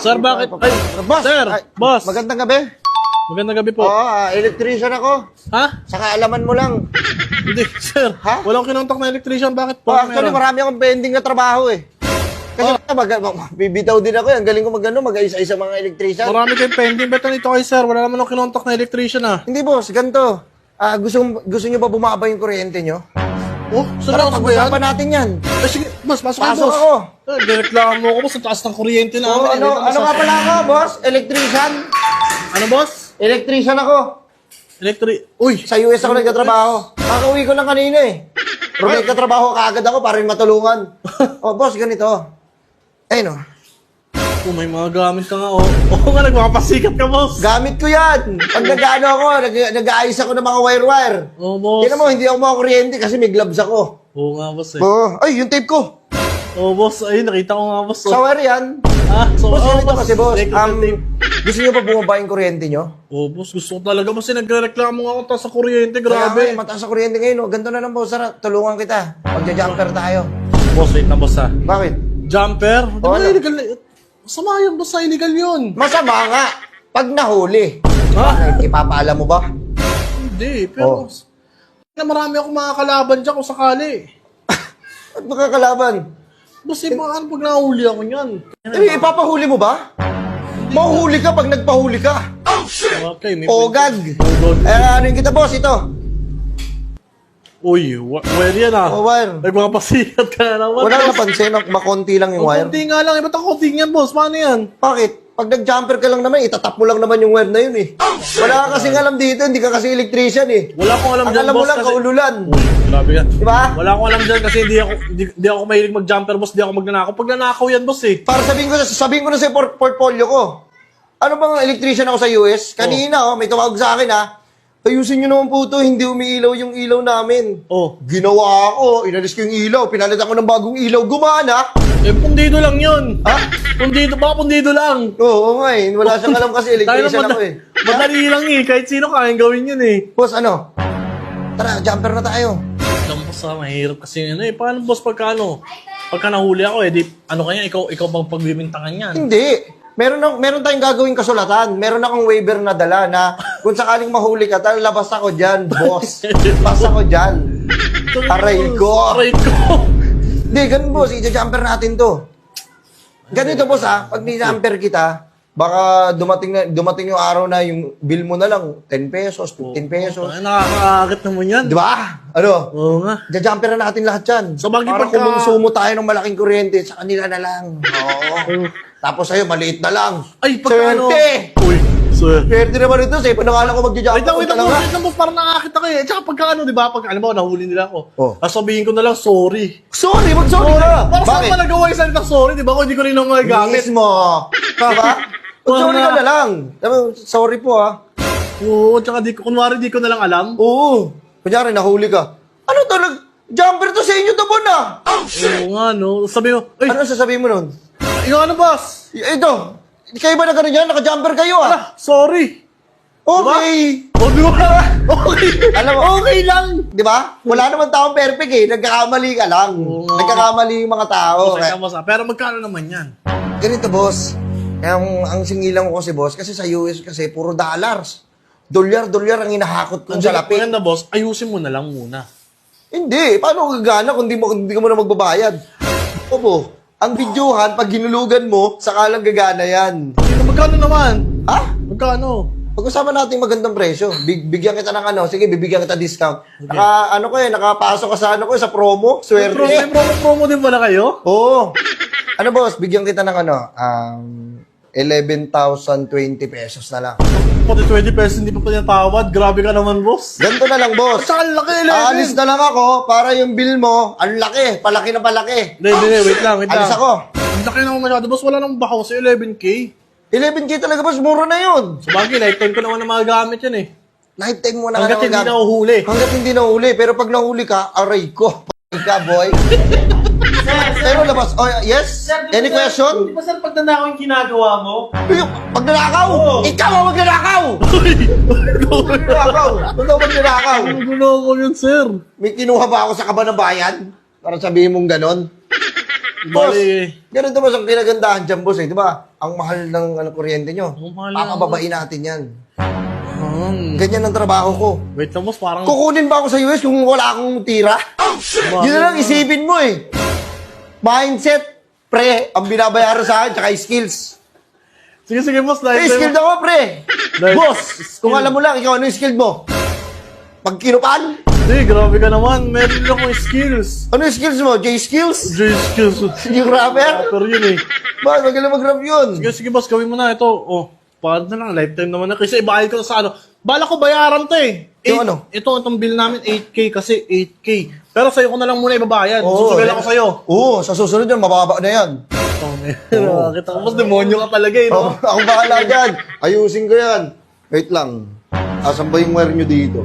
Sir, bakit? Ay, Boss! sir, boss. Magandang gabi. Magandang gabi po. Oo, electrician ako. Ha? Saka alaman mo lang. Hindi, sir. Ha? Walang kinontak na electrician. Bakit po? Actually, marami akong pending na trabaho eh. Kasi bibitaw din ako. Ang galing ko mag-isa-isa mga electrician. Marami kayong pending. Ba't nandito kayo, sir? Wala naman akong kinontak na electrician, ha? Hindi boss, ganito. Gusto nyo ba bumaba yung kuryente nyo? Oh, Tara, seryoso ba yan? pag-usapan natin yan. Eh, sige, boss, pasok kayo, Pasok boss. ako. Direklamo ako, boss. Ang taas ng kuryente na. Oo, ano nga pala ako, boss? Electrician? Ano, boss? Electrician ako. Uy, Sa US ako nagtatrabaho. Kakauwi ko lang kanina eh. Pero may katrabaho kaagad ako para rin matulungan. Oh, boss, ganito. Ayun oh. oh, may mga gamit ka nga, oh. Oo nga, nagpapasikat ka, boss. Gamit ko yan. Pag nag-ano ako, nag-aayos ako ng mga wire-wire. Oh, boss. Tingnan mo, hindi ako makakuryente kasi may gloves ako. Oo nga, boss, eh. Oh, ay, yung tape ko. Oh, boss. Ayun, nakita ko nga, boss. Sa wire yan. Ah, so, Boss, ganito kasi, boss. Electrical tape. Gusto nyo ba bumaba yung kuryente nyo? Oh, boss, gusto ko talaga. Boss, nagre-reklamo nga ako taas sa kuryente. Kaya nga, Grabe. mataas sa kuryente ngayon. Oh. Ganito na lang, boss. Sara, tulungan kita. Magja-jumper tayo. Boss, wait na, boss, ha. Bakit? Jumper? Di ba ano? illegal na? Masama yun, boss, sa illegal yun. Masama nga. Pag nahuli. Ha? Bakit? Ipapaalam mo ba? Hindi, pero... Oh. Na marami akong mga kalaban dyan kung sakali. At makakalaban? Boss, paano pag nahuli ako niyan? Eh, ipapahuli mo ba? Mahuhuli ka pag nagpahuli ka. Okay, may... Ogag. Ogag. Ano yung kita, boss? Ito. Uy, wire yan, ah. Oh, wire. Nagpapasikat ka na naman. Wala napansin, makonti lang yung wire. Kunti nga lang. Ba't ang kunti yan, boss? Paano yan? Bakit? Pag nag-jumper ka lang naman, itatap mo lang naman yung wire na yun eh. Wala ka kasing alam dito, hindi ka kasi electrician eh. Wala akong alam Ang dyan, alam mo boss, lang, kasi... kaululan. Uy, grabe yan. Di ba? Wala akong alam dyan kasi hindi ako mahilig mag-jumper, boss. Hindi ako magnanakaw. Pag nanakaw yan, boss, eh. Para sabihin ko na sa portfolio ko. Ano bang electrician ako sa US? Kanina, may tumawag sa akin ayusin nyo naman po ito, hindi umiilaw yung ilaw namin. Oh. Ginawa ko, inalis ko yung ilaw, pinalitan ko ng bagong ilaw, gumana. Eh, pundido lang yun. Ha? Pundido, baka pundido lang. Oo nga eh, wala siyang alam kasi electrician ako eh. Madali lang eh. Kahit sino kayang gawin yun eh. Boss, ano? Tara, jumper na tayo. Alam, boss, mahirap kasi ano eh. Paano, boss, pagka nahuli ako eh, di, ano kanya, ikaw bang pagbibintangan yan? Hindi. Meron tayong gagawing kasulatan. Meron akong waiver na dala na kung sakaling mahuli ka, labas ako dyan, boss. Labas ako dyan. Aray ko. Aray ko. Hindi, ganun boss, i-jumper natin to. Ganito boss pag ni-jumper kita, baka dumating yung araw na yung bill mo na lang, 10 pesos, 15 pesos. Ay, nakakaakit naman yan. Di ba? Ano? Oo nga. I-jumper na natin lahat yan. So, bagay para pagka- kumonsumo tayo ng malaking kuryente, sa kanila na lang. Oo. Tapos sa'yo, maliit na lang. Ay, pagka ano. Swerte! Uy, sir. Swerte naman ito, sa'yo, panangalan ko mag-jumper. Wait lang, boss, parang nakakit ako eh. Tsaka pagka ano, di ba? Pag, alam mo, nahuli nila ako. Oh. Sabihin ko na lang, sorry. Sorry, mag-sorry na. Para saan pa nagawa yung salitang sorry, di ba? Kung hindi ko rin naman magagamit. Mismo. Diba? Mag-sorry ka na lang. Sorry po Oo, tsaka kunwari di ko na lang alam. Oo. Kunyari, nahuli ka. Ano to? Jumper to sa inyo to, Bon Oo nga, no? Sabi mo, ay, Ano sasabihin mo nun? yung ano, boss? Ito. Kayo ba na gano'n yan? Naka-jumper kayo Sorry. Okay. O, di ba? Okay. Alam mo, Okay lang. di ba? Wala naman taong perfect eh. Nagkakamali ka lang. Oo. Nagkakamali yung mga tao. Kaya, boss, pero magkano naman yan? Ganito, boss. Ang singilan ko kasi, boss, kasi sa US kasi, puro dollars. Dolyar ang hinahakot ko sa lapit. Maganda, boss, ayusin mo na lang muna. Hindi. Paano gagana kung hindi ka mo na magbabayad? Opo. Ang videohan, pag ginulugan mo, saka lang gagana yan. Magkano naman? Ha? Magkano? Pag-usapan natin magandang presyo. Bigyan kita ng sige, bibigyan kita discount. Okay. Nakapasok ka sa sa promo. Swerte. May promo din pala kayo? Oo. Ano boss, bigyan kita ng 11,020 pesos na lang. Pati 20 pesos hindi pa pinatawad. Grabe ka naman, boss. Ganito na lang, boss. Saka ang laki, 11. Aalis na lang ako para yung bill mo, ang laki. Palaki na palaki. Hindi, wait lang. Alis ako. Ang laki naman masyado, boss. Wala nang bahaw sa 11K. 11K talaga, boss. Mura na yun. Sabagay, lifetime ko naman na magagamit yan eh. Lifetime mo na Hanggat hindi nahuhuli. Hanggat hindi nahuli. Pero pag nahuli ka, aray ko. Ka, boy. Pero labas. Oh, yes? Any question? Di ba, sir, pag nanakaw yung ginagawa mo? Magnanakaw! Ikaw ang magnanakaw! Magnanakaw! Totoo magnanakaw! Gulo ko yun, sir. May kinuha ba ako sa kaba ng bayan? Para sabihin mong ganon? Boss, Bali, ganun to boss ang kinagandahan dyan, boss eh, di ba? ang mahal ng kuryente nyo. Ang mahal Papababain natin yan. Hmm. Ganyan ang trabaho ko. Wait lang, boss. Parang... Kukunin ba ako sa US kung wala akong tira? Yun na lang isipin mo eh. Mindset, pre, ang binabayaran sa akin, tsaka skills. Sige, sige, boss. Eh, skilled ako, pre. Like, Boss, kung alam mo lang, ikaw ano yung skilled mo? Pagkinupan? Hindi, grabe ka naman. Meron din akong skills. Ano yung skills mo? J-skills? Skills. Yung rapper? Pero yun eh. Bakit magaling mag-rap yun? Sige, sige, boss. Gawin mo na ito. Oh, paano na lang. Lifetime naman na. Kasi ibayad ko sa ano. Bala ko bayaran to eh. Yung ano? Itong bill namin, 8K kasi 8K. Pero sa'yo ko na lang muna ibabayad. Susugal ako sa'yo. Oo, sa susunod yun, mababa na yan. Kita ko, boss, demonyo ka talaga eh, no? Ako bahala dyan. Ayusin ko yan. Wait lang. Asan ba yung wire nyo dito?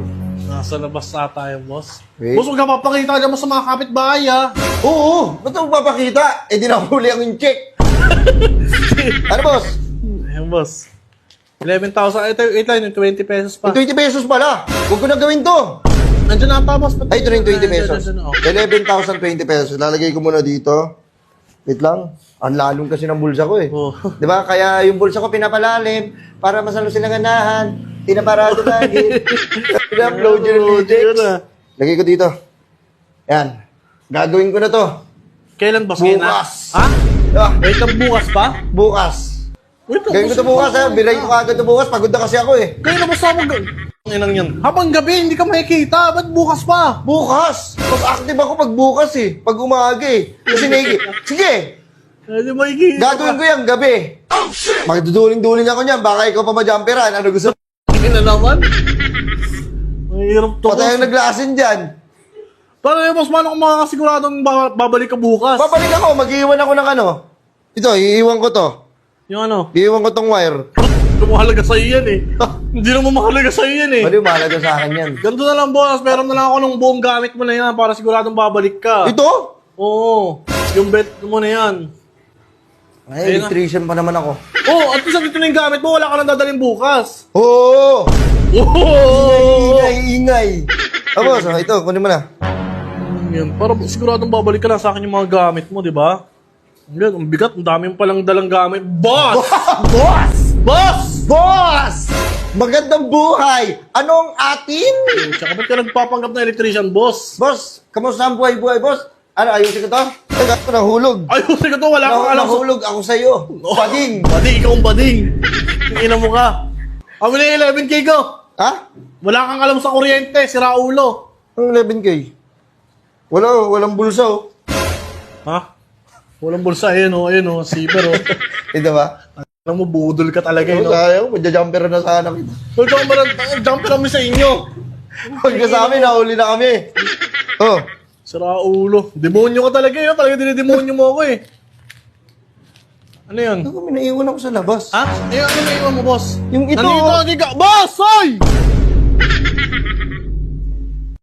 Nasa labas na tayo, boss. Wait. Boss, huwag ka papakita dyan mo sa mga kapitbahay, ah. Oo, ba't ako papakita? Eh, di nahuli ang yung check. Ano, boss? Ayan, boss. 11,000. Ito yung 20 pesos pa. 20 pesos pala. Huwag ko na gawin to. Nandiyan na pa, boss. Ay, ito rin 20 pesos. Nandiyan na, oh. 11,020 pesos. Lalagay ko muna dito. Wait lang. Ang lalong kasi ng bulsa ko eh. Oh. Di ba? Kaya yung bulsa ko pinapalalim para masalo silang ganahan. Pinaparado lagi. Upload yung Yun lyrics. na. Lagay ko dito. Yan. Gagawin ko na to. Kailan, boss? Ngayon na? Bukas. Ha? Ah, Wait, ang bukas pa? bukas. Wait, Gawin ko to bukas ha. Bilay ko agad to bukas. Pagod na kasi ako eh. Kaya na, boss, ako Inang yan. Habang gabi, hindi ka makikita. Ba't bukas pa? Bukas! Mas active ako pag bukas eh. Pag umaga eh. Kasi sige, Hindi makikita. gagawin ko yan gabi. Magduduling-duling ako niyan. Baka ikaw pa majumperan. Ano gusto mo? Hindi na naman. Mahirap to, Patay ang boss. naglasin dyan. Paano yun, boss? Paano kung makakasiguradong babalik ka bukas? Babalik ako. Mag-iwan ako ng ano. Ito, iiwan ko to. Yung ano? Iiwan ko tong wire. Mahalaga sa'yo yan eh. Hindi naman mahalaga sa'yo yan eh. Pwede mahalaga sa akin yan. Ganito na lang, boss. Meron na lang ako ng buong gamit mo na yan para siguradong babalik ka. Ito? Oo. Yung bet mo na yan. Ay, electrician pa naman ako. Oo, at least ito na yung gamit mo. Wala ka nang dadaling bukas. Oo! Oo! Ingay! Tapos, ito, kunin mo na. Yan. Para siguradong babalik ka lang sa akin yung mga gamit mo, di ba? Yan, ang bigat. Ang dami mo palang dalang gamit. Boss! Boss! Boss! Boss! Magandang buhay! Anong atin? Tsaka ba't ka nagpapanggap na electrician, boss? Boss, kamusta ang buhay-buhay, boss? Ano, ayusin ko to? Taga ko nahulog. Ayusin ko to, wala kang alam sa... Nahulog ako sa'yo. Bading. Bading, ikaw ang bading. Tingnan mo ka. Kami na yung 11K ko. Ha? Wala kang alam sa kuryente, sira ulo. Ang 11K? Walang bulsa, oh. Ha? Walang bulsa, ayun o, zipper o. Ito ba? Alam mo, budol ka talaga Ano yun. tayo? Magja-jumper na sana kita. Huwag ka jumper kami sa inyo. Huwag ka sa amin, nahuli na kami. Oh. Sira ulo. Demonyo ka talaga yun. Talaga dinidemonyo mo ako eh. Ano yun? Ano kami naiwan ako sa labas? Ha? Ano na iwan mo, boss? Yung ito. Nandito, giga. Boss! Ay!